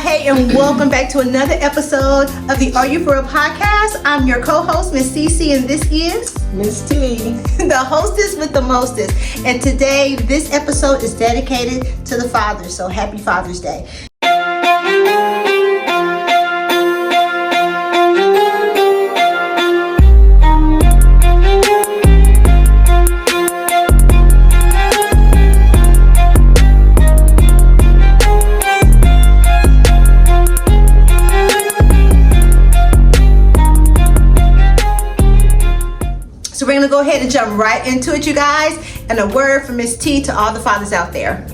Hey, and welcome back to another episode of the Are You For Real podcast. I'm your co-host, Miss Cece, and this is Miss T, the hostess with the mostest. And today, this episode is dedicated to the fathers. So happy Father's Day. So we're going to go ahead and jump right into it, you guys. And a word from Miss T to all the fathers out there.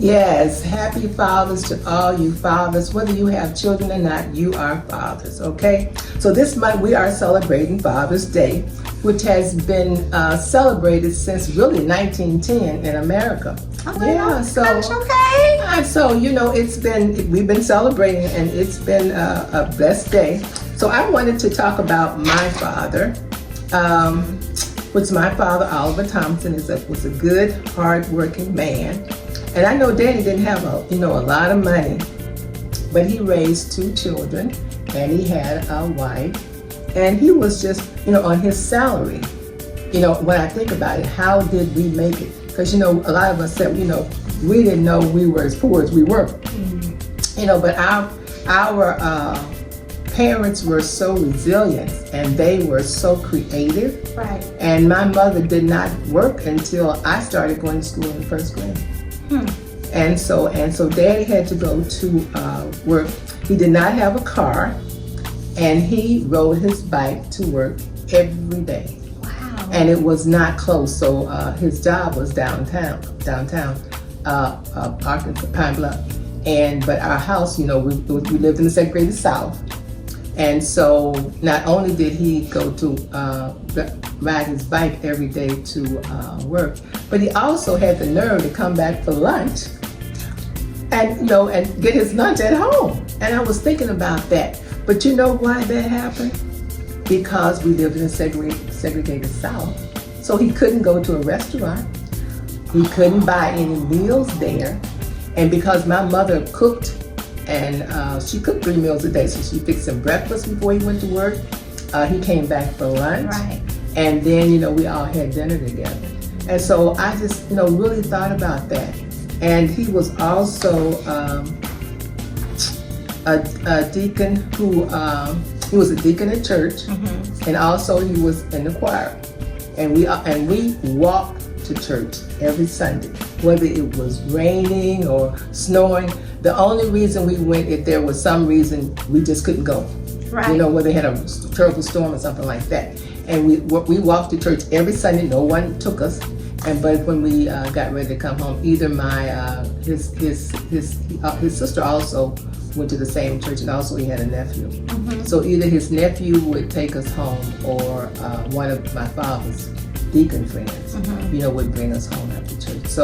yes, happy fathers to all you fathers. Whether you have children or not, you are fathers, okay? So this month we are celebrating Father's Day, which has been celebrated since really 1910 in America. Oh, yeah, gosh, okay. So we've been celebrating, and it's been a blessed day. So I wanted to talk about my father. Which my father, Oliver Thompson, was a good, hard-working man. And I know Daddy didn't have a lot of money, but he raised 2 children, and he had a wife, and he was just, on his salary. When I think about it, how did we make it? Because, a lot of us said, we didn't know we were as poor as we were. Mm-hmm. But our parents were so resilient, and they were so creative. Right. And my mother did not work until I started going to school in the 1st grade. And so Daddy had to go to work. He did not have a car, and he rode his bike to work every day. Wow. And it was not close, so his job was downtown, Arkansas, Pine Bluff. But our house, we lived in the segregated South. And so not only did he go to ride his bike every day to work, but he also had the nerve to come back for lunch and get his lunch at home. And I was thinking about that. But you know why that happened? Because we lived in a segregated South. So he couldn't go to a restaurant. He couldn't buy any meals there. And because my mother cooked, and she cooked 3 meals a day, so she fixed him breakfast before he went to work. He came back for lunch, right. And then we all had dinner together. And so I just really thought about that. And he was also a deacon he was a deacon at church, and also he was in the choir. And we walked to church every Sunday, whether it was raining or snowing. The only reason we went if there was some reason we just couldn't go. Right. Where they had a terrible storm or something like that. And we walked to church every Sunday. No one took us. But when we got ready to come home, either his sister also went to the same church, and also he had a nephew. So either his nephew would take us home, or one of my father's deacon friends, would bring us home after church.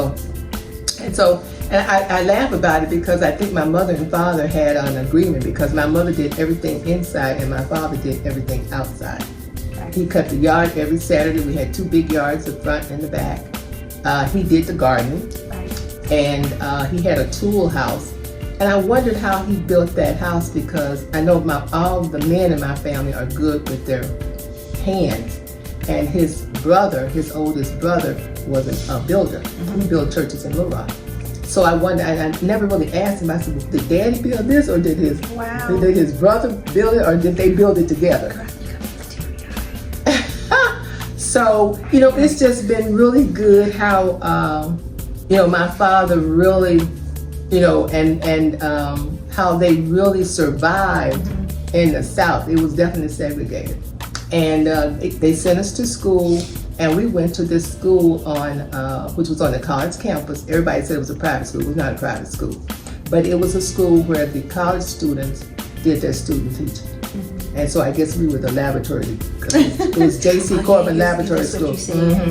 And I laugh about it because I think my mother and father had an agreement, because my mother did everything inside and my father did everything outside. Right. He cut the yard every Saturday. We had 2 big yards, the front and the back. He did the garden. Right. And he had a tool house. And I wondered how he built that house, because I know all the men in my family are good with their hands. And his oldest brother, was a builder. He built churches in Little Rock. So I wonder, and I never really asked him, I said, well, did Daddy build this, or did his brother build it, or did they build it together? So, it's just been really good how, my father really, and how they really survived in the South. It was definitely segregated. And they sent us to school. And we went to this school which was on the college campus. Everybody said it was a private school. It was not a private school. But it was a school where the college students did their student teaching. And so I guess we were the laboratory. It was J.C. Corbin Laboratory School.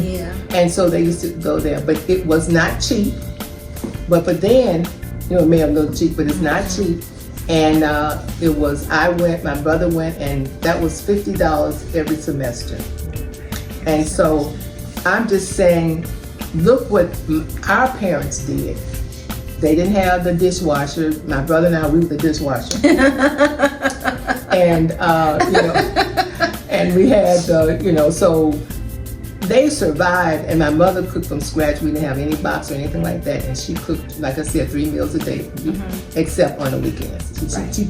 Yeah. And so they used to go there. But it was not cheap. But then, it may have looked cheap, but it's not cheap. And my brother went, and that was $50 every semester. And so I'm just saying, look what our parents did. They didn't have the dishwasher. My brother and I, we were the dishwasher. And, and we had, so they survived, and my mother cooked from scratch. We didn't have any box or anything like that, and she cooked, like I said, 3 meals a day, except on the weekends.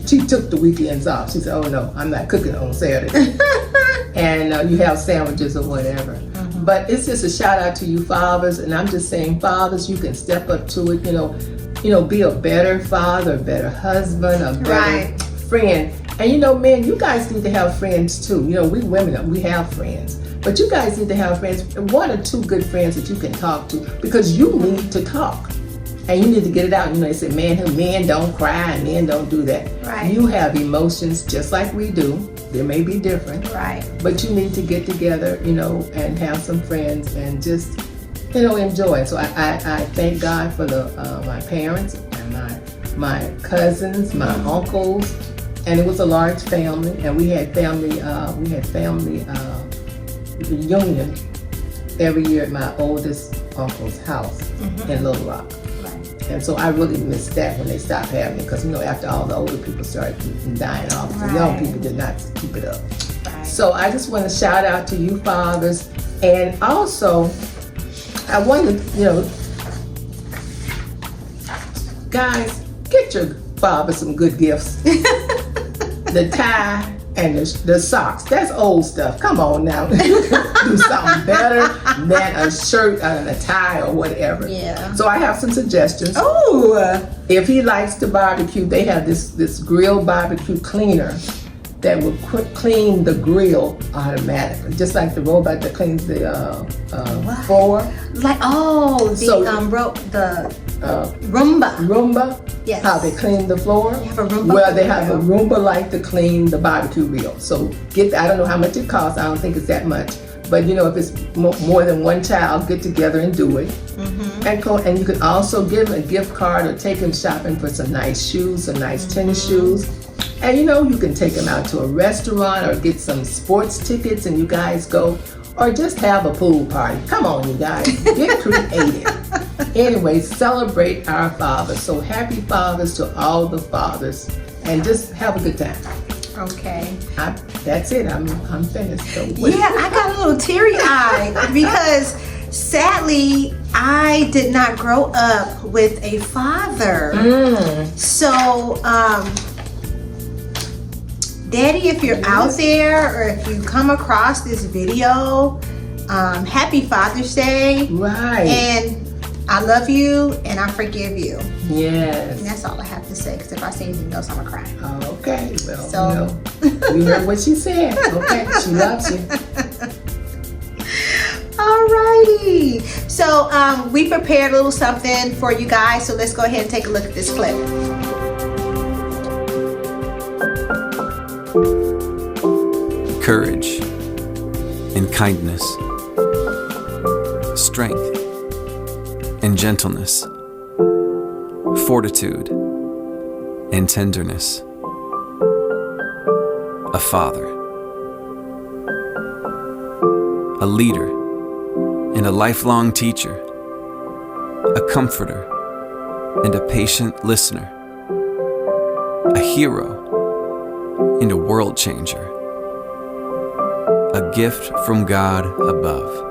She took the weekends off. She said, "Oh no, I'm not cooking on Saturday." And you have sandwiches or whatever. But it's just a shout out to you fathers, and I'm just saying, fathers, you can step up to it. Be a better father, a better husband, a better friend. And men, you guys need to have friends too. We women, we have friends. But you guys need to have friends, 1 or 2 good friends that you can talk to, because you need to talk. And you need to get it out. They say, men don't cry and men don't do that. Right. You have emotions just like we do. They may be different. Right. But you need to get together, and have some friends and just, enjoy. So I thank God for my parents and my cousins, my uncles, and it was a large family, and we had family reunion every year at my oldest uncle's house in Little Rock. Right. And so I really missed that when they stopped having it, because after all the older people started dying off, the young people did not keep it up. Right. So I just want to shout out to you fathers, and also I want to, guys, get your father some good gifts. The tie and the socks, that's old stuff. Come on now. You can do something better than a shirt and a tie or whatever. Yeah. So I have some suggestions. Oh. If he likes to barbecue, they have this grill barbecue cleaner that will clean the grill automatically, just like the robot that cleans the floor. Like Roomba. Yes. How they clean the floor. They have a Roomba. Well, they have a Roomba like to clean the barbecue grill. So I don't know how much it costs. I don't think it's that much. But if it's more than one child, get together and do it. And you can also give him a gift card or take him shopping for some nice shoes, some nice tennis shoes. And you can take him out to a restaurant or get some sports tickets and you guys go. Or just have a pool party. Come on, you guys. Get creative. Anyway, celebrate our fathers. So happy fathers to all the fathers. And just have a good time. Okay. That's it. I'm finished. So I got a little teary-eyed because sadly, I did not grow up with a father. So, Daddy, if you're out there or if you come across this video, happy Father's Day. Right. And I love you and I forgive you. Yes. And that's all I have to say, because if I say anything else, I'm going to cry. Okay. Well, you heard what she said. Okay. She loves you. Alrighty. So we prepared a little something for you guys. So let's go ahead and take a look at this clip. Courage and kindness, strength and gentleness, fortitude and tenderness. A father, a leader and a lifelong teacher, a comforter and a patient listener, a hero and a world changer. A gift from God above.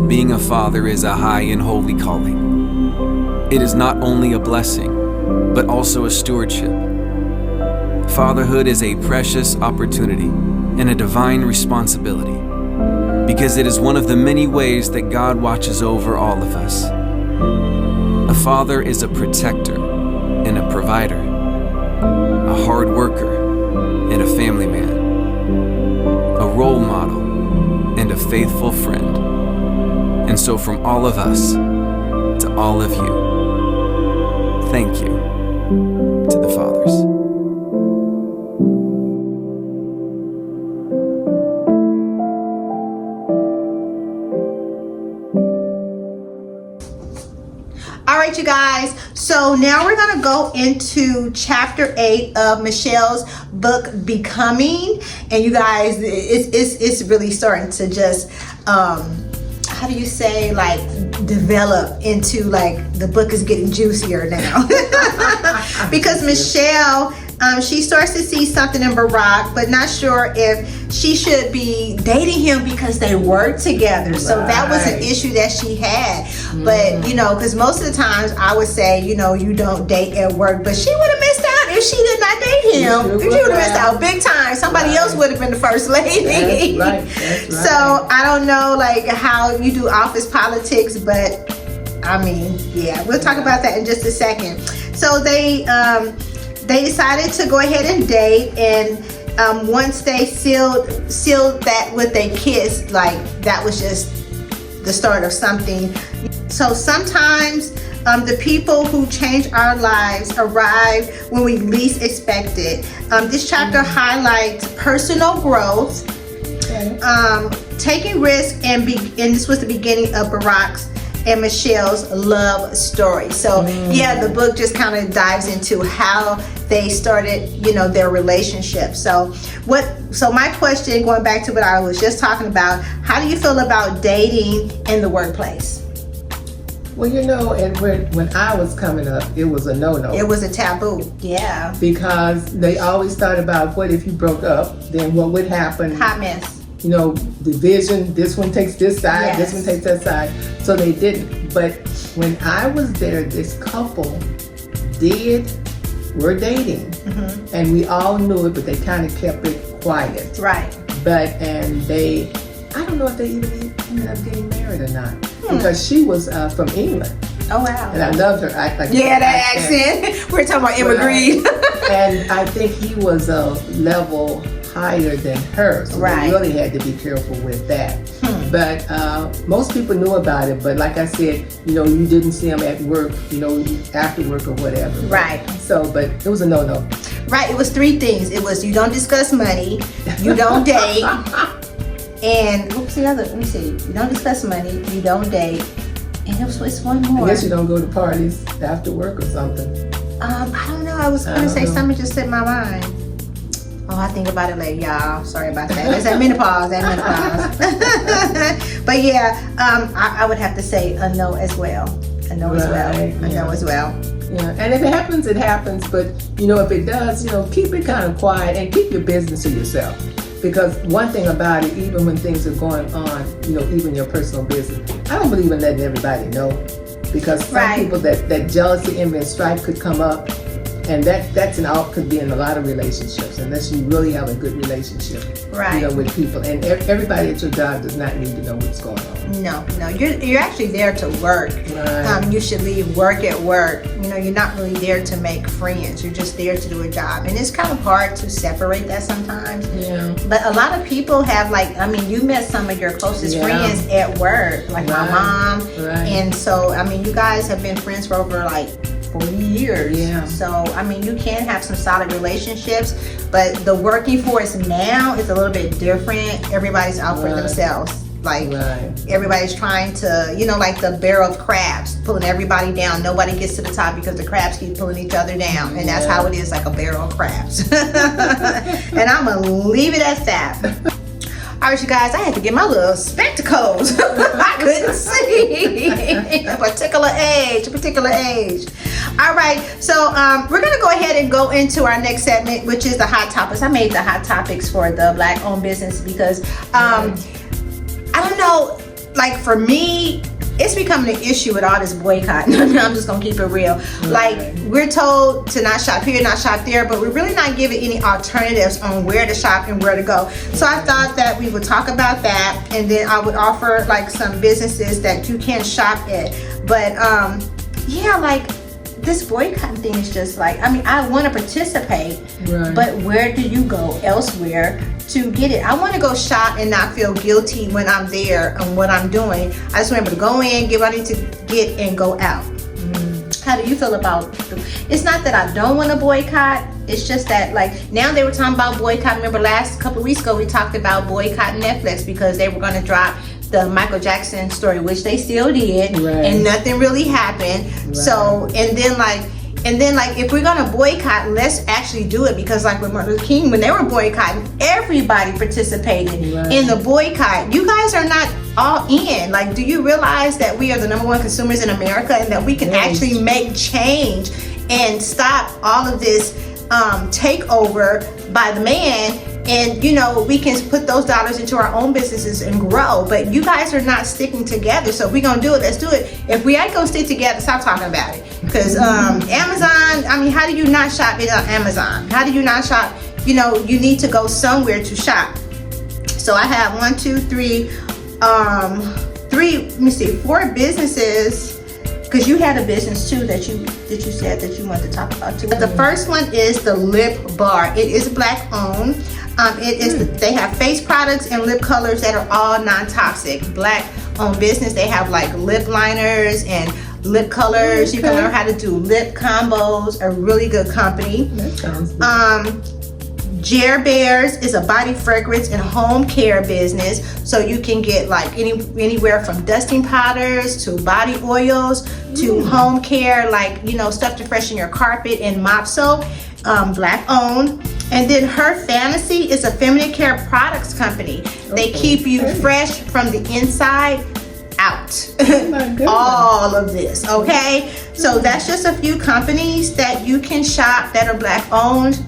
Being a father is a high and holy calling. It is not only a blessing, but also a stewardship. Fatherhood is a precious opportunity and a divine responsibility, because it is one of the many ways that God watches over all of us. A father is a protector and a provider, a hard worker and a family man, a role model and a faithful friend. And so from all of us to all of you, thank you to the fathers. All right, you guys. So now we're going to go into chapter 8 of Michelle's book, Becoming. And you guys, it's really starting to just, I how do you say, like, develop into, like, the book is getting juicier now. Because Michelle, she starts to see something in Barack, but not sure if she should be dating him because they work together. So that was an issue that she had. But, you know, because most of the times I would say, you know, you don't date at work, but she would have missed out if she did not date him. She would have missed out big time. Somebody else would have been the first lady. That's right. So I don't know, like, how you do office politics, but I mean, yeah, we'll talk about that in just a second. So they decided to go ahead and date, and once they sealed that with a kiss, like, that was just the start of something. So sometimes the people who change our lives arrive when we least expect it. This chapter highlights personal growth, taking risks, and this was the beginning of Barack's and Michelle's love story. So yeah, the book just kind of dives into how they started, you know, their relationship. So my question, going back to what I was just talking about, how do you feel about dating in the workplace? Well, you know, and when I was coming up, it was a no-no. It was a taboo, yeah. Because they always thought about, what if you broke up? Then what would happen? Hot mess. You know, division, this one takes this side, Yes. this one takes that side. So they didn't. But when I was there, this couple were dating. And we all knew it, but they kind of kept it quiet. Right. And they, I don't know if they even ended up getting married or not. Because she was from England. Oh, wow. And I loved her. That accent. We're talking about Emma Green. And I think he was a level higher than her. So Right. we really had to be careful with that. But most people knew about it. But like I said, you know, you didn't see him at work, you know, after work or whatever. Right. So, but it was a no-no. Right. It was 3 things. It was, you don't discuss money, you don't date, and what's the other? Let me see. You don't discuss money, you don't date, and it's one more. I guess you don't go to parties after work or something. I don't know. I was going to say something just slipped my mind. Oh, I think about it later, y'all. Sorry about that. It's that menopause. But yeah, I would have to say a no as well. A no as well. A no as well. Yeah, and if it happens, it happens. But, you know, if it does, you know, keep it kind of quiet and keep your business to yourself. Because one thing about it, even when things are going on, you know, even your personal business, I don't believe in letting everybody know. Because some people, that jealousy, envy, and strife could come up. And could be in a lot of relationships, unless you really have a good relationship, you know, with people. And everybody at your job does not need to know what's going on. No, you're actually there to work. Right. You should leave work at work. You know, you're not really there to make friends. You're just there to do a job, and it's kind of hard to separate that sometimes. Yeah. But a lot of people have, like, I mean, you met some of your closest friends at work, like my mom, and so I mean, you guys have been friends for over like 40 years. Yeah. So, I mean, you can have some solid relationships, but the working force now is a little bit different. Everybody's out for themselves. Like, everybody's trying to, you know, like the barrel of crabs, pulling everybody down. Nobody gets to the top because the crabs keep pulling each other down. And that's how it is, like a barrel of crabs. And I'm going to leave it at that. All right, you guys, I had to get my little spectacles. I couldn't see. A particular age. All right, so we're going to go ahead and go into our next segment, which is the hot topics. I made the hot topics for the Black-owned business because I don't know, like, for me, it's becoming an issue with all this boycotting. I'm just gonna keep it real. Like, we're told to not shop here, not shop there, but we're really not giving any alternatives on where to shop and where to go. So I thought that we would talk about that, and then I would offer like some businesses that you can shop at. But yeah, like, this boycotting thing is just like, I mean, I want to participate, but where do you go elsewhere to get it? I want to go shop and not feel guilty when I'm there and what I'm doing. I just want to go in, get what I need to get, and go out. How do you feel about it's not that I don't want to boycott, it's just that, like, now they were talking about boycott. Remember last couple of weeks ago we talked about boycotting Netflix because they were going to drop the Michael Jackson story, which they still did, and nothing really happened. So, and then, like, And then, like, if we're gonna boycott, let's actually do it, because like with Martin Luther King, when they were boycotting, everybody participated in the boycott. You guys are not all in. Like, do you realize that we are the #1 consumers in America, and that we can actually make change and stop all of this takeover by the man? And, you know, we can put those dollars into our own businesses and grow. But you guys are not sticking together. So if we're going to do it, let's do it. If we ain't going to stick together, stop talking about it. Because Amazon, I mean, how do you not shop it on Amazon? How do you not shop? You know, you need to go somewhere to shop. So I have 4 businesses. Because you had a business too that you said that you wanted to talk about too. The first one is the Lip Bar. It is Black owned. They have face products and lip colors that are all non-toxic. Black owned business. They have like lip liners and lip colors. You can learn how to do lip combos. A really good company. That sounds good. Jer Bears is a body fragrance and home care business. So you can get like anywhere from dusting powders to body oils to home care, like, you know, stuff to freshen your carpet and mop soap. Black owned. And then Her Fantasy is a feminine care products company. They keep you fresh from the inside out. All of this, okay? So that's just a few companies that you can shop that are Black owned.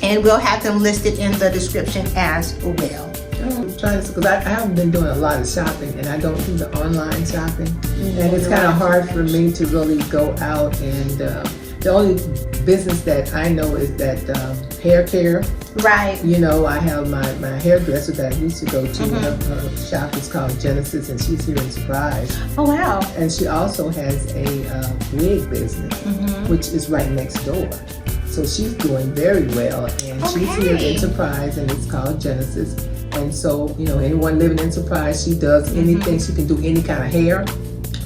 And we'll have them listed in the description as well. I'm trying to, because I haven't been doing a lot of shopping, and I don't do the online shopping. And it's kind of hard for me to really go out, and the only business that I know is that hair care. Right. You know, I have my hairdresser that I used to go to. Her shop is called Genesis, and she's here in Surprise. Oh, wow. And she also has a wig business, which is right next door. So she's doing very well, and she's here in Enterprise, and it's called Genesis. And so, you know, anyone living in Enterprise, she does anything. She can do any kind of hair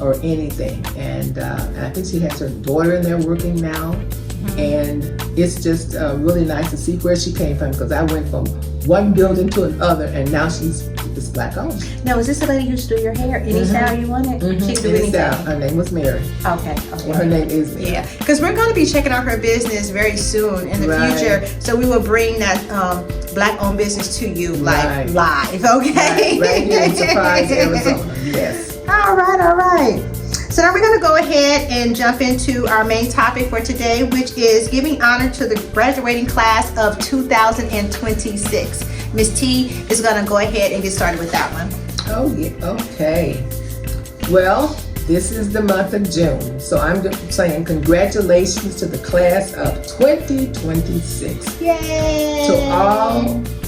or anything. And I think she has her daughter in there working now. And it's just really nice to see where she came from, because I went from one building to another, and now she's Black owned. Now, is this the lady who used to do your hair any style you wanted? She could do anything. Her name was Mary. Okay. Well, her name is Mary. Yeah, because we're going to be checking out her business very soon in the future. So we will bring that Black owned business to you like live, okay? Right here in Surprise, Arizona. Yes. All right. So now we're going to go ahead and jump into our main topic for today, which is giving honor to the graduating class of 2026. Miss T is going to go ahead and get started with that one. Oh, yeah. Okay. Well, this is the month of June. So I'm saying congratulations to the class of 2026. Yay! To all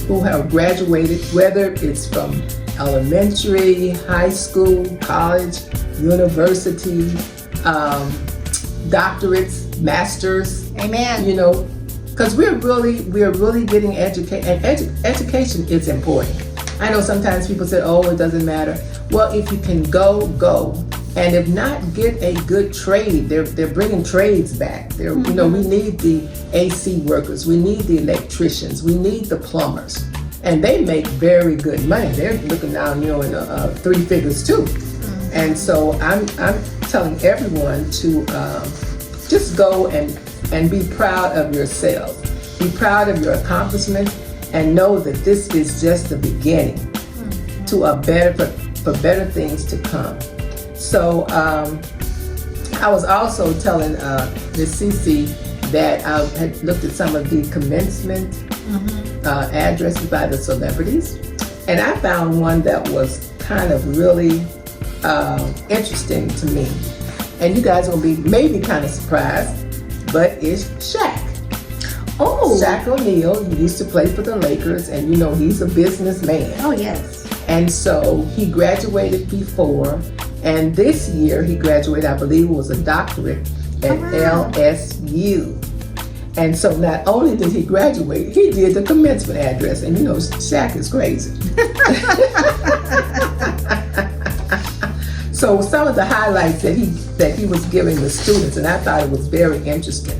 who have graduated, whether it's from elementary, high school, college, university, doctorates, masters. Amen. You know, because we're really getting educated, and education is important. I know sometimes people say, oh, it doesn't matter. Well, if you can go. And if not, get a good trade. They're bringing trades back. You know, we need the AC workers. We need the electricians. We need the plumbers. And they make very good money. They're looking down, you know, in 3 figures too. And so I'm telling everyone to just go and be proud of yourselves. Be proud of your accomplishments, and know that this is just the beginning to for better things to come. So I was also telling Miss Cece that I had looked at some of the commencement addresses by the celebrities, and I found one that was kind of really interesting to me. And you guys will be maybe kind of surprised, but it's Shaq. Oh, Shaq O'Neal. He used to play for the Lakers, and you know he's a businessman. Oh, yes. And so he graduated before, and this year he graduated, I believe it was a doctorate at LSU. And so not only did he graduate, he did the commencement address. And you know, Shaq is crazy. So some of the highlights that he was giving the students, and I thought it was very interesting.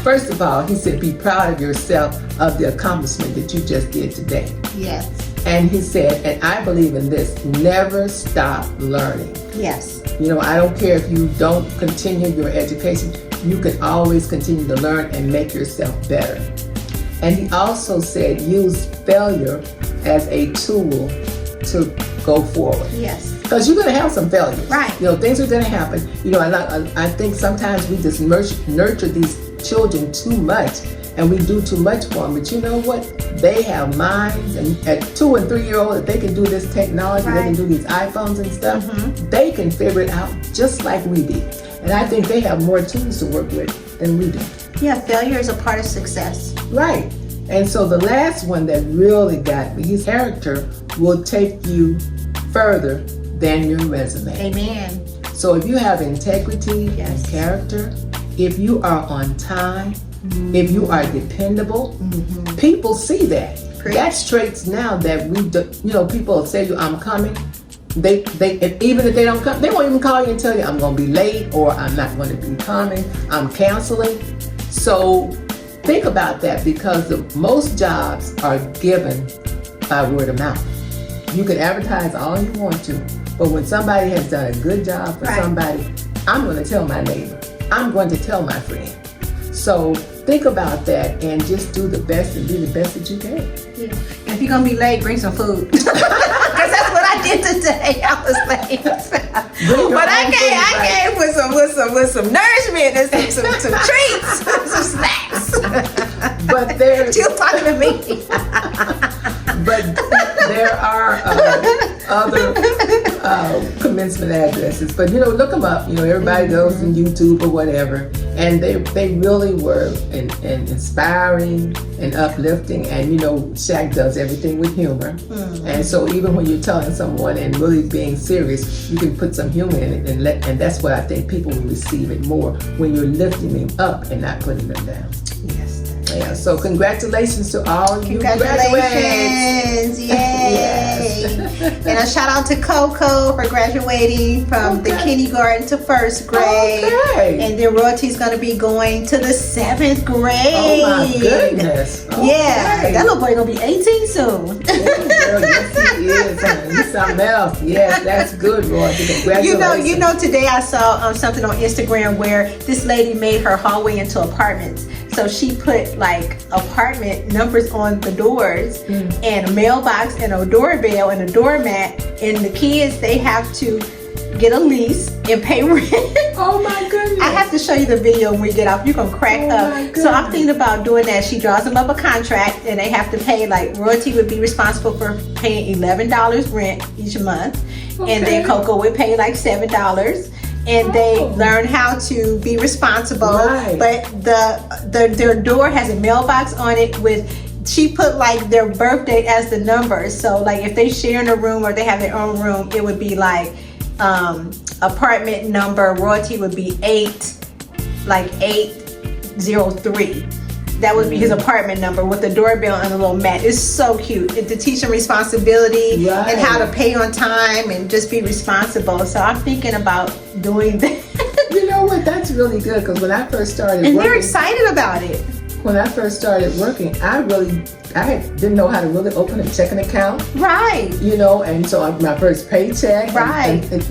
First of all, he said, be proud of yourself of the accomplishment that you just did today. Yes. And he said, and I believe in this, never stop learning. Yes. You know, I don't care if you don't continue your education, you can always continue to learn and make yourself better. And he also said use failure as a tool to go forward. Yes. Because you're going to have some failures. Right. Things are going to happen. I think sometimes we just nurture these children too much, and we do too much for them. But you know what? They have minds, and at 2 and 3 year old, if they can do this technology, they can do these iPhones and stuff, they can figure it out just like we did. And I think they have more tools to work with than we do. Yeah, failure is a part of success. Right. And so the last one that really got me, his character will take you further than your resume. Amen. So if you have integrity and character, if you are on time, if you are dependable, people see that. That's traits now that we do, people say I'm coming. Even if they don't come, they won't even call you and tell you I'm going to be late or I'm not going to be coming, I'm canceling. So think about that, because most jobs are given by word of mouth. You can advertise all you want to, but when somebody has done a good job for somebody, I'm going to tell my neighbor. I'm going to tell my friend. So think about that and just do the best and be the best that you can. Yeah. And if you're going to be late, bring some food. Because that's what I did today. I was late. But I came with some nourishment and some treats, some snacks. But there's She was talking to me. But there are other commencement addresses. But look them up. Everybody goes on YouTube or whatever, and they really were inspiring and uplifting. And Shaq does everything with humor. And so even when you're telling someone and really being serious, you can put some humor in it, and that's what I think people will receive it more, when you're lifting them up and not putting them down. Yes. Yeah, so congratulations to all you Congratulations! Yay! Yes. And a shout out to Coco for graduating from the kindergarten to first grade. Okay. And then Royalty's going to be going to the 7th grade. Oh my goodness! Okay. Yeah, that little boy gonna be 18 soon. Girl, yes, he is. Honey. He's something else. Yes, that's good, Royalty. Congratulations. Today I saw something on Instagram where this lady made her hallway into apartments. So she put like apartment numbers on the doors and a mailbox and a doorbell and a doormat, and the kids, they have to get a lease and pay rent. Oh my goodness. I have to show you the video when we get off. You're gonna crack up. So I'm thinking about doing that. She draws them up a contract and they have to pay, like Royalty would be responsible for paying $11 rent each month. And then Coco would pay like $7. And they learn how to be responsible. Right. But their door has a mailbox on it she put like their birthday as the number. So like if they share in a room or they have their own room, it would be like apartment number Royalty would be 803. That would be his apartment number with the doorbell and a little mat. It's so cute. To teach them responsibility and how to pay on time and just be responsible. So I'm thinking about doing that. You know what? That's really good, because when I first started working, they're excited about it. When I first started working, I didn't know how to really open a checking account. Right. And so my first paycheck. Right. And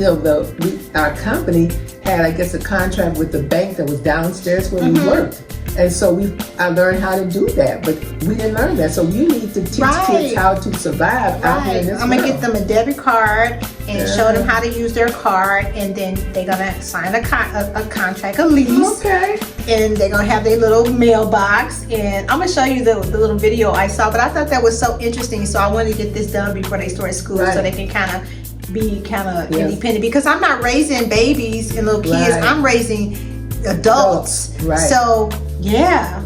our company had, I guess, a contract with the bank that was downstairs where we worked. And so I learned how to do that, but we didn't learn that. So you need to teach kids how to survive out here in this I'm world. gonna get them a debit card and show them how to use their card, and then they're gonna sign a contract, a lease. Okay. And they're gonna have their little mailbox, and I'm gonna show you the little video I saw. But I thought that was so interesting, so I wanted to get this done before they start school, so they can kind of be independent. Because I'm not raising babies and little kids. I'm raising adults. Right. So yeah.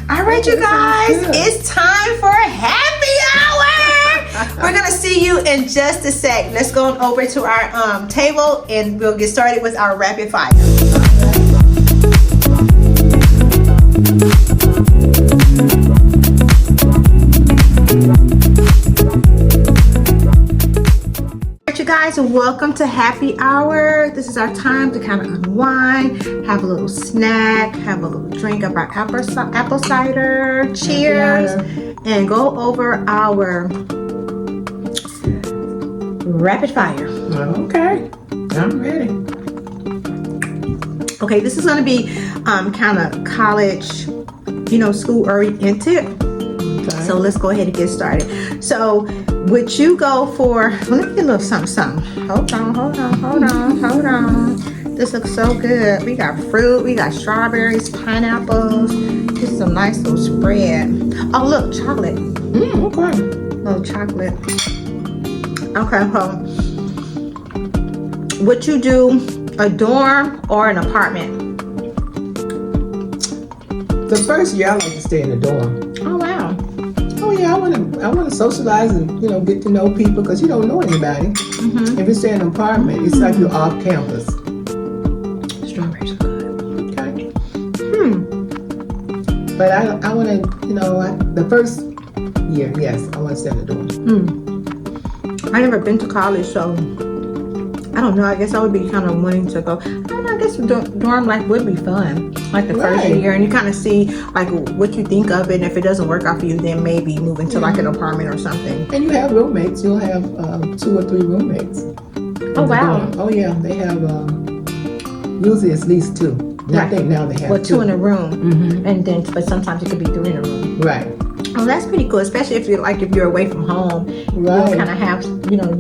All right, you guys, it's time for a happy hour. We're gonna see you in just a sec. Let's go over to our table and we'll get started with our rapid fire. You guys, welcome to happy hour. This is our time to kind of unwind, have a little snack, have a little drink of our apple cider. Cheers. And go over our rapid fire. Okay, I'm ready. Okay, this is going to be kind of college, school oriented. Okay. So let's go ahead and get started. So would you go for, let me get a little something. Hold on. This looks so good. We got fruit, we got strawberries, pineapples. Just some nice little spread. Oh, look, chocolate. Okay. Little chocolate. Okay, well, would you do a dorm or an apartment? The first year I like to stay in a dorm. Oh, wow. Oh yeah, I want to socialize and get to know people because you don't know anybody. Mm-hmm. If you stay in an apartment, it's like you're off campus. Strawberries are good. Okay. But I want to, the first year, yes, I want to stay in a dorm. I never been to college, so I don't know. I guess I would be kind of wanting to go. I don't know. I guess dorm life would be fun, like the first Right. year, and you kind of see like what you think of it. And if it doesn't work out for you, then maybe move into like an apartment or something. And you have roommates. You'll have 2 or 3 roommates. Oh wow! Dorm. Oh yeah, they have usually at least 2. And I think now they have Well, 2 in a room, Mhm. and then but sometimes it could be 3 in a room. Right. Oh, that's pretty cool, especially if you're away from home. Right. You'll kind of have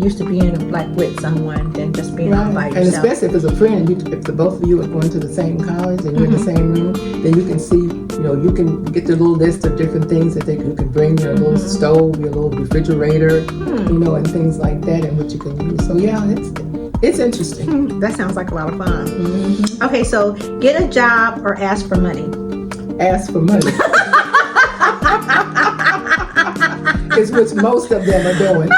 used to being like with someone than just being all by And yourself. especially if it's a friend, if the both of you are going to the same college and you're in the same room, then you can see, you can get the little list of different things that you can bring, your little stove, your little refrigerator, and things like that, and what you can use. So yeah, it's interesting. That sounds like a lot of fun. Okay, so get a job or ask for money. Ask for money. It's what most of them are doing.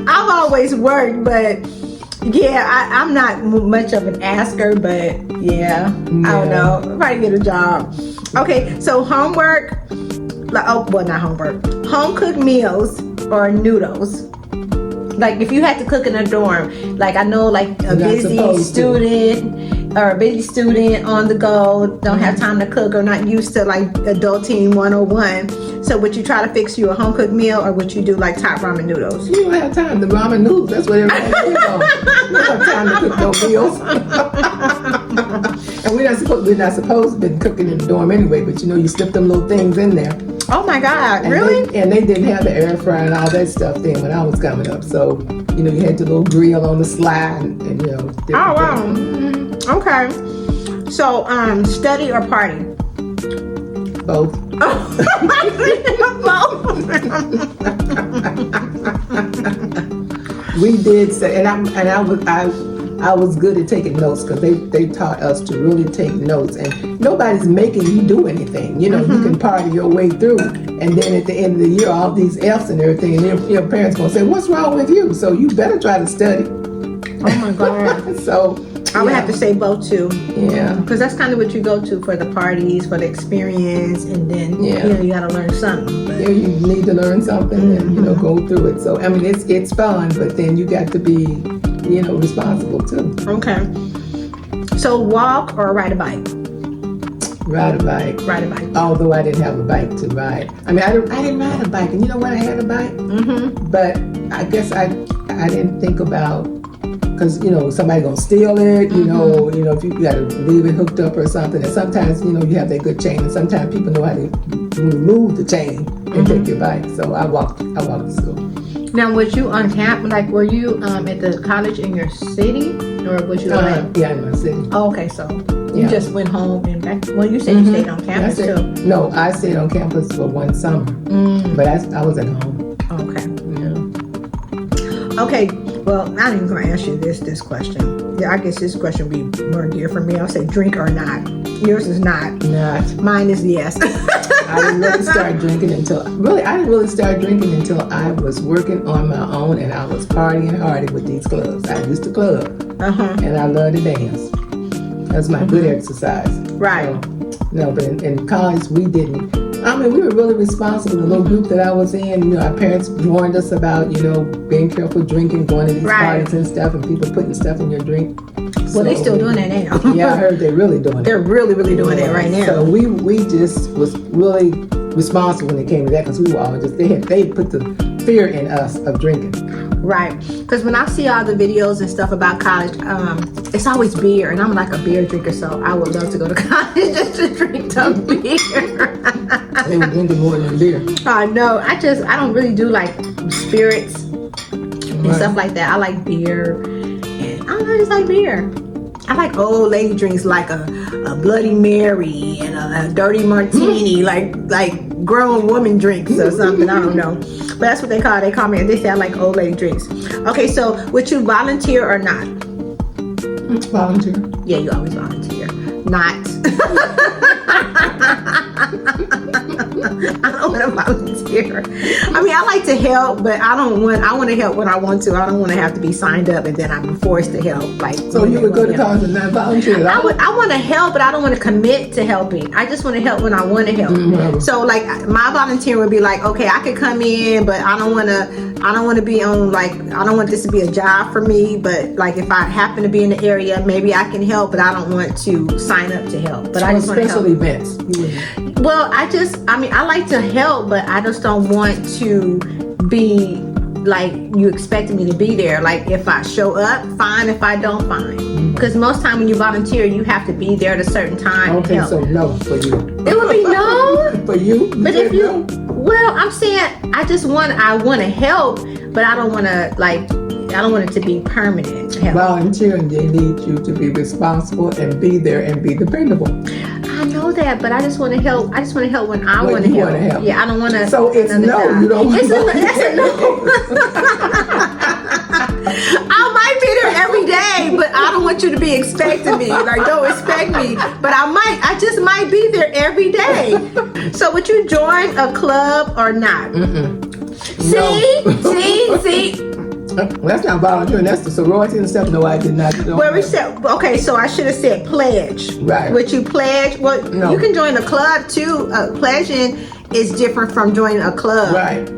I've always worked, but yeah, I'm not much of an asker, but yeah, I don't know. Probably get a job. Okay, so homework, not homework, home cooked meals or noodles. Like if you had to cook in a dorm, like I know like a busy student or a busy student on the go, don't have time to cook or not used to like adulting 101. So would you try to fix you a home cooked meal or would you do like top ramen noodles? You don't have time. The ramen noodles, that's what everybody lives on. You don't have time to cook no meals. And we're not supposed to be cooking in the dorm anyway, but you slip them little things in there. Oh my God, And really? They didn't have the air fryer and all that stuff then when I was coming up. So, you had the little grill on the slide and different Oh wow. things. Okay. So study or party? Both. We did say, and I was good at taking notes because they taught us to really take notes, and nobody's making you do anything. You can party your way through, and then at the end of the year, all these F's and everything, and your parents gonna say, "What's wrong with you?" So you better try to study. Oh my God. So I would have to say both too. Yeah. Because that's kind of what you go to for the parties, for the experience, and then you got to learn something. But. Yeah, you need to learn something and go through it. So I mean, it's fun, but then you got to be responsible too. Okay. So walk or ride a bike? Ride a bike. Ride a bike. Although I didn't have a bike to ride. I mean, I didn't ride a bike, and you know what? I had a bike, but I guess I didn't think about. Because, somebody gonna steal it, if you gotta leave it hooked up or something. And sometimes, you have that good chain, and sometimes people know how to remove the chain and take your bike. So I walked to school. Now, was you on camp? Like, were you at the college in your city? Or was you Yeah, in my city. Oh, okay, so you just went home and back. Well, you said you stayed on campus too. No, I stayed on campus for one summer. But I was at home. Okay. Yeah. Okay, well, I'm not even going to ask you this question. Yeah, I guess this question would be more geared for me. I'll say drink or not. Yours is not. Not. Mine is yes. I didn't really start drinking until I was working on my own and I was partying hardy with these clubs. I used to club. And I love to dance. That's my good exercise. Right. So, no, but in college we didn't. I mean, we were really responsible. The little group that I was in, our parents warned us about, being careful drinking, going to these parties and stuff, and people putting stuff in your drink. Well, they're still doing that now. Yeah, I heard they're really doing it. They're really, really doing it right now. So we just was really responsible when it came to that because we were all they put the fear in us of drinking. Right, because when I see all the videos and stuff about college, it's always beer, and I'm like a beer drinker, so I would love to go to college just to drink some beer. They were drinking more than beer. I know. I don't really do like spirits and stuff like that. I like beer, and I don't know, I just like beer. I like old lady drinks like a Bloody Mary and a dirty martini, like grown woman drinks or something. I don't know. But that's what they call it. They call me, they say I like old lady drinks. Okay, so would you volunteer or not? Volunteer. Yeah, you always volunteer. Not. I don't want to volunteer. I mean, I like to help, but I want to help when I want to. I don't want to have to be signed up and then I'm forced to help. Like, so you would go to college and not volunteer at all? I want to help, but I don't want to commit to helping. I just want to help when I want to help. Mm-hmm. So like my volunteer would be like, okay, I could come in, but I don't want to be on, like, I don't want this to be a job for me, but like if I happen to be in the area, maybe I can help, but I don't want to sign up to help. But I just want to help. Special events. Well, I like to help, but I just don't want to be like you expected me to be there. Like if I show up, fine. If I don't, fine. Because most time when you volunteer, you have to be there at a certain time. Okay, so no for you. It would be no for you. But if you, well, I'm saying I want to help, but I don't want to I don't want it to be permanent help. Volunteering, they need you to be responsible and be there and be dependable. I know that, but I just want to help. I just want to help when I want to help. Yeah, I don't want to. So it's no, job. You don't want to. That's a no. I might be there every day, but I don't want you to be expecting me. Like, don't expect me. But I just might be there every day. So would you join a club or not? See? Well, that's not volunteering. That's the sorority and stuff. No, I did not. Well, we said, okay, so I should have said pledge. Right. Would you pledge? Well, no. You can join a club too. Pledging is different from joining a club. Right.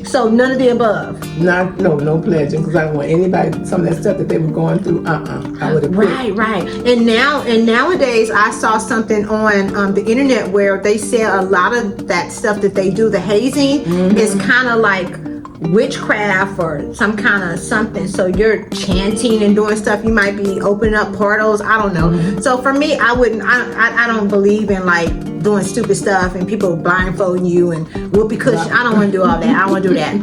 So none of the above. No pledging, because I don't want anybody, some of that stuff that they were going through, I would have Right. And nowadays I saw something on the internet where they said a lot of that stuff that they do, the hazing, is kind of like witchcraft or some kind of something. So you're chanting and doing stuff. You might be opening up portals. I don't know. So for me, I don't believe in like doing stupid stuff and people blindfolding you and whoopee cushion. I don't want to do all that. I don't want to do that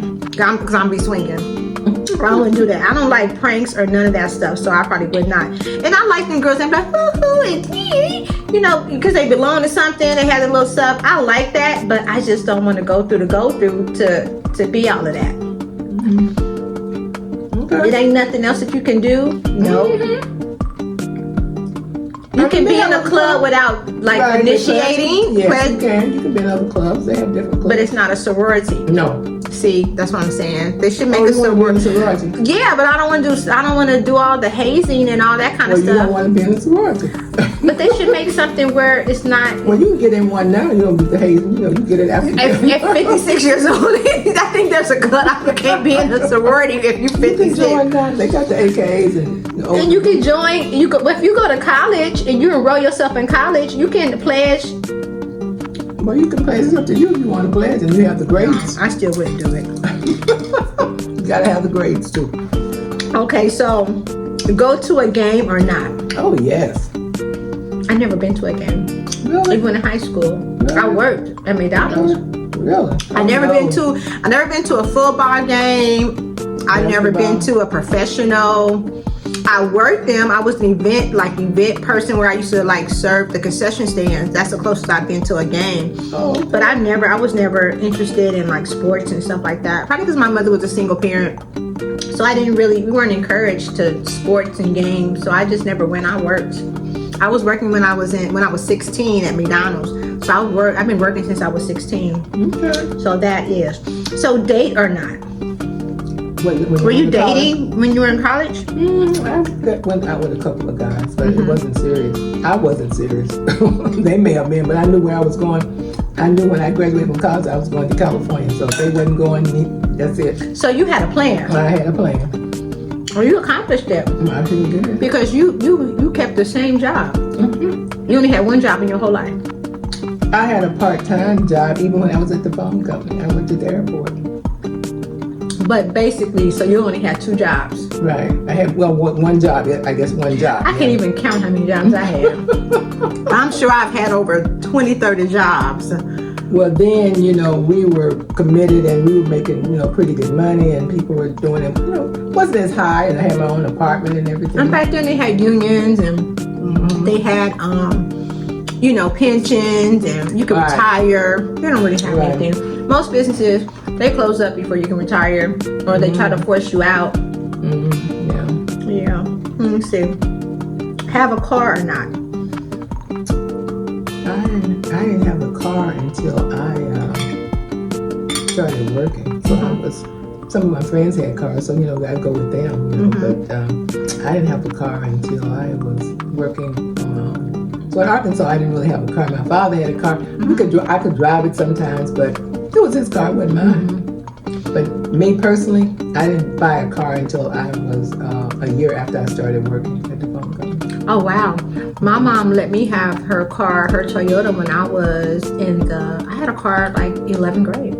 because I'm be swinging. I don't want to do that. I don't like pranks or none of that stuff, so I probably would not. And I like them girls that be like, woo-hoo, and you know, because they belong to something, they have their little stuff. I like that, but I just don't want to go through to be all of that. Okay. It ain't nothing else that you can do. No. You can be in a club without like initiating. Yes, you can. You can be in other clubs. They have different clubs. But it's not a sorority. No. See, that's what I'm saying. They should make a sorority. Yeah, but I don't want to do all the hazing and all that kind of stuff. You don't want to be in a sorority. But they should make something where it's not. Well, you can get in one now. You don't get the hazing. You get it after. At 56 years old, I think there's a cutoff. You can't be in a sorority if you're 56. You can join. They got the AKAs and you can join. If you go to college and you enroll yourself in college, you can pledge. Well, you can pledge. It's up to you if you want to pledge and you have the grades. I still wouldn't do it. You gotta have the grades too. Okay, so go to a game or not? Oh yes. I've never been to a game. Really? Even in high school. Really? I worked at McDonald's. Really? I never been to a football game. I've never been to a professional. I worked them. I was an event person where I used to like serve the concession stands. That's the closest I've been to a game. Oh. But I was never interested in like sports and stuff like that. Probably because my mother was a single parent. So we weren't encouraged to sports and games. So I just never went. I worked. I was working when I was 16 at McDonald's. So I've been working since I was 16. Okay. So that is. So date or not? Were you dating when you were in college? I went out with a couple of guys, but it wasn't serious. I wasn't serious. They may have been, but I knew where I was going. I knew when I graduated from college, I was going to California. So if they wasn't going, that's it. So you had a plan? I had a plan. Well, you accomplished that. I sure did. Because you kept the same job. You only had one job in your whole life. I had a part-time job even when I was at the phone company. I worked at the airport. But basically, so you only had 2 jobs. Right. I had one job. I guess one job. I can't even count how many jobs I had. I'm sure I've had over 20, 30 jobs. Well, then, we were committed and we were making, pretty good money, and people were doing it, wasn't as high, and I had my own apartment and everything. And back then they had unions, and they had, pensions, and you could retire. They don't really have anything. Most businesses, they close up before you can retire, or they try to force you out. Yeah. Let me see. Have a car or not? I didn't have a car until I started working. So some of my friends had cars, so I'd go with them. But I didn't have a car until I was working on my own. So in Arkansas, I didn't really have a car. My father had a car. I could drive it sometimes, but it was his car, it wasn't mine. But me personally, I didn't buy a car until I was a year after I started working at the phone company. Oh, wow. My mom let me have her car, her Toyota, when I was I had a car like 11th grade.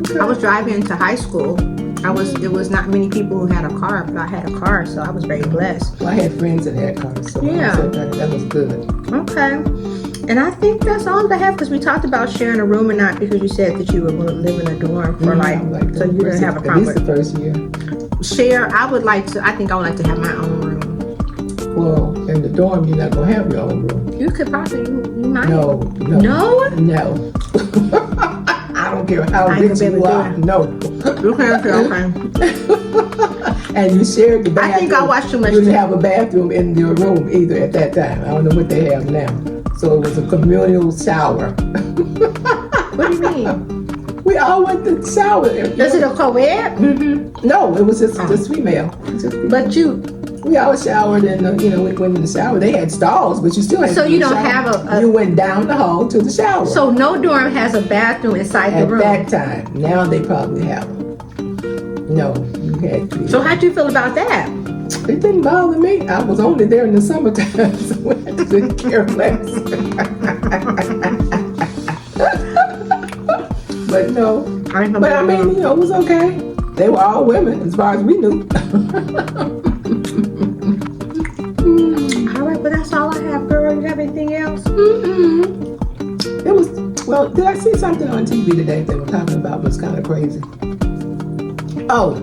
Okay. I was driving to high school. It was not many people who had a car, but I had a car, so I was very blessed. Well, I had friends that had cars, so Yeah. that was good. Okay. And I think that's all I have, because we talked about sharing a room or not, because you said that you were going to live in a dorm for so you didn't have a problem. At least the first year. Share, I would like to have my own room. Well, in the dorm, you're not going to have your own room. You could possibly, you might. No. No? I don't care how rich you are. No. Okay. And you shared the bathroom. I think I watched too much. You didn't have a bathroom in your room either at that time. I don't know what they have now. So it was a communal shower. What do you mean? We all went to shower. Is it a co-ed? No, it was just female. But we all showered and we went in the shower. They had stalls, but you still had. So to you don't shower. have You went down the hall to the shower. So no dorm has a bathroom inside the room. At that time, now they probably have them. No, you had to. So how'd you feel about that? It didn't bother me. I was only there in the summertime, so I didn't care less. But no. But I mean, it was okay. They were all women, as far as we knew. All right, but that's all I have, girl. You have anything else? It was, well, did I see something on TV today they were talking about was kind of crazy? Oh,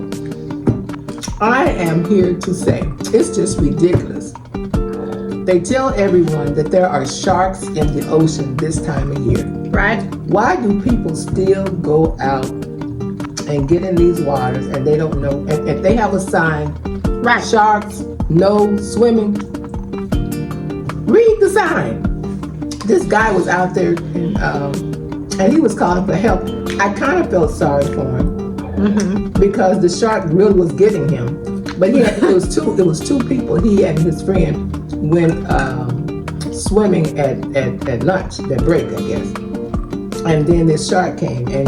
I am here to say, it's just ridiculous. They tell everyone that there are sharks in the ocean this time of year. Right. Why do people still go out and get in these waters and they don't know? And if they have a sign, Right. sharks, no swimming, read the sign. This guy was out there and he was calling for help. I kind of felt sorry for him because the shark really was getting him. But it was two people. He and his friend went swimming at lunch, that break, I guess. And then this shark came, and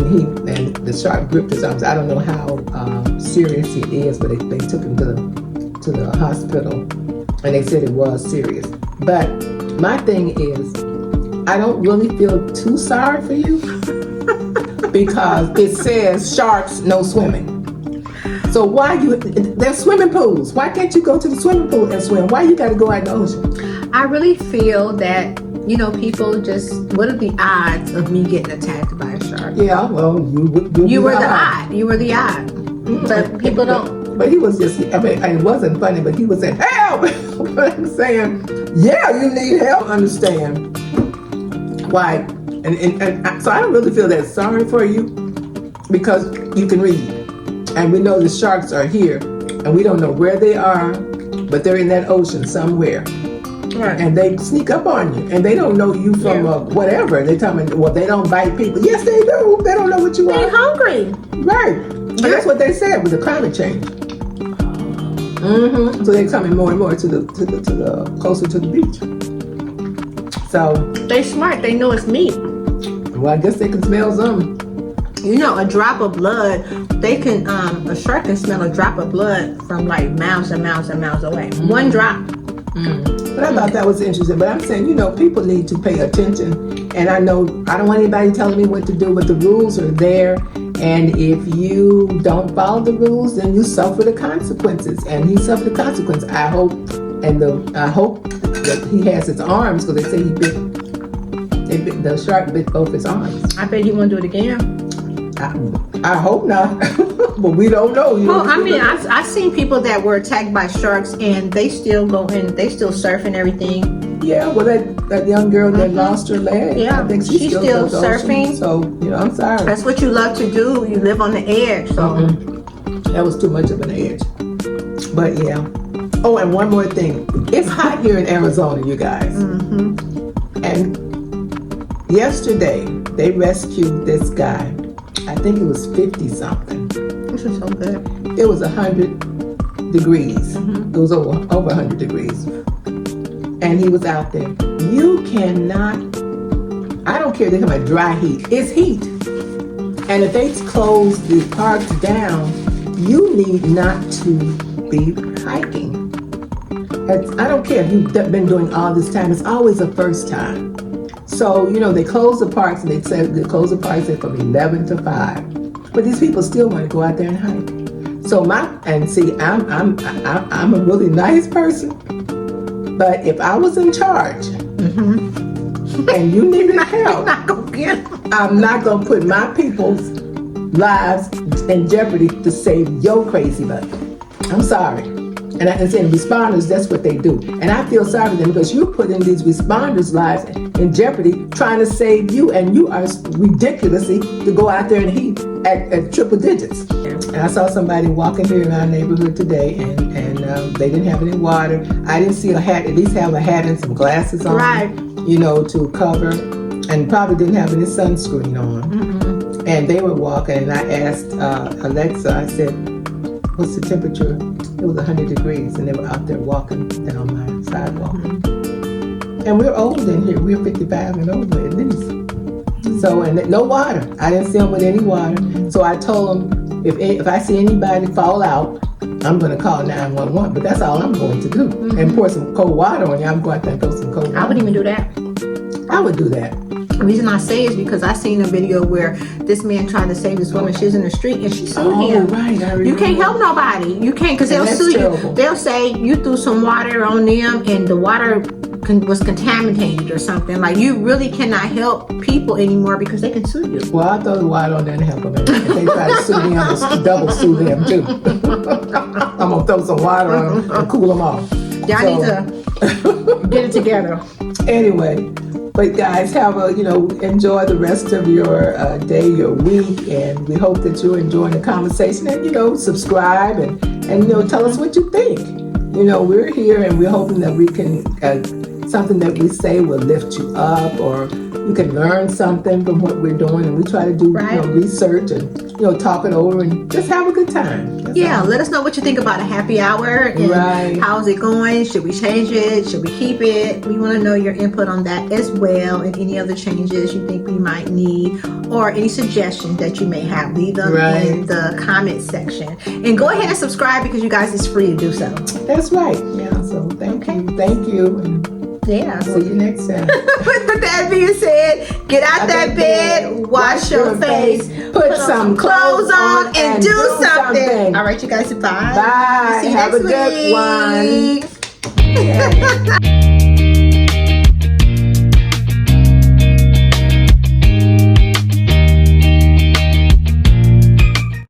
the shark gripped his arms. I don't know how serious he is, but they took him to the hospital, and they said it was serious. But my thing is, I don't really feel too sorry for you because it says sharks, no swimming. So there's swimming pools. Why can't you go to the swimming pool and swim? Why you got to go out in the ocean? I really feel that, people just, what are the odds of me getting attacked by a shark? Yeah, well, You were the odd. You were the odd. But people don't. But he was just, it wasn't funny, but he was saying, help! But I'm saying, yeah, you need help. Understand why. And so I don't really feel that sorry for you because you can read. And we know the sharks are here, and we don't know where they are, but they're in that ocean somewhere. Right. And they sneak up on you, and they don't know you from whatever. They tell me, well, they don't bite people. Yes, they do. They don't know what you are. They're hungry. Right. And that's what they said with the climate change. So they're coming more and more to the closer to the beach. So They smart. They know it's meat. well, I guess they can smell something. A drop of blood, a shark can smell a drop of blood from like miles and miles and miles away. One drop. But I thought that was interesting. But I'm saying, people need to pay attention. And I know I don't want anybody telling me what to do, but the rules are there. And if you don't follow the rules, then you suffer the consequences. And he suffered the consequence. I hope that he has his arms, because they say the shark bit both his arms. I bet he won't do it again. I hope not, but we don't know. Well, I mean, I've seen people that were attacked by sharks and they still go and they still surf and everything. Yeah, well, that young girl that lost her leg, Yeah, I think she's still surfing. So, I'm sorry. That's what you love to do. You live on the edge. So That was too much of an edge. But yeah. Oh, and one more thing. It's hot here in Arizona, you guys. And yesterday, they rescued this guy. I think it was 50-something. this is so good. It was 100 degrees. It was over 100 degrees. And he was out there. You cannot, I don't care if they come about dry heat. It's heat. And if they close the parks down, you need not to be hiking. I don't care if you've been doing all this time. It's always a first time. So, they close the parks, and they close the parks from 11 to 5. But these people still want to go out there and hike. So I'm a really nice person. But if I was in charge and you needed help, I'm not going to put my people's lives in jeopardy to save your crazy butt. I'm sorry. And I can say responders, that's what they do. And I feel sorry for them, because you're putting these responders' lives in jeopardy trying to save you, and you are ridiculously to go out there and heat at triple digits. And I saw somebody walking here in our neighborhood today, and they didn't have any water. I didn't see a hat, at least have a hat and some glasses on, to cover, and probably didn't have any sunscreen on. And they were walking, and I asked Alexa, I said, what's the temperature? It was 100 degrees, and they were out there walking down my sidewalk. And we're old in here. We're 55 and older at least. So, and no water. I didn't see them with any water. So I told them, if I see anybody fall out, I'm going to call 911. But that's all I'm going to do. And pour some cold water on you. I'm going to throw some cold water. I wouldn't even do that. I would do that. The reason I say is because I seen a video where this man tried to save this woman. She's in the street and she sued him. Right, I remember. You can't help nobody. You can't, because they'll sue you. They'll say you threw some water on them and the water was contaminated or something. Like, you really cannot help people anymore because they can sue you. Well, I throw the water on there and help them. If they try to sue me, I'm going to double sue them too. I'm going to throw some water on them and cool them off. Y'all need to get it together. Anyway. But guys, enjoy the rest of your day, your week, and we hope that you're enjoying the conversation. And subscribe and tell us what you think. We're here, and we're hoping that we can something that we say will lift you up, or you can learn something from what we're doing. And we try to do research and talk it over and just have a good time. That's all. Let us know what you think about a happy hour and how's it going. Should we change it? Should we keep it? We want to know your input on that as well, and any other changes you think we might need, or any suggestions that you may have. Leave them in the comment section, and go ahead and subscribe, because you guys, it's free to do so. That's right. Yeah. So thank you. And see you next time. With that being said, get out that bed, wash your face, put some clothes on, and do something. All right, you guys, bye. Bye. See you Have next a good week. one. Yeah.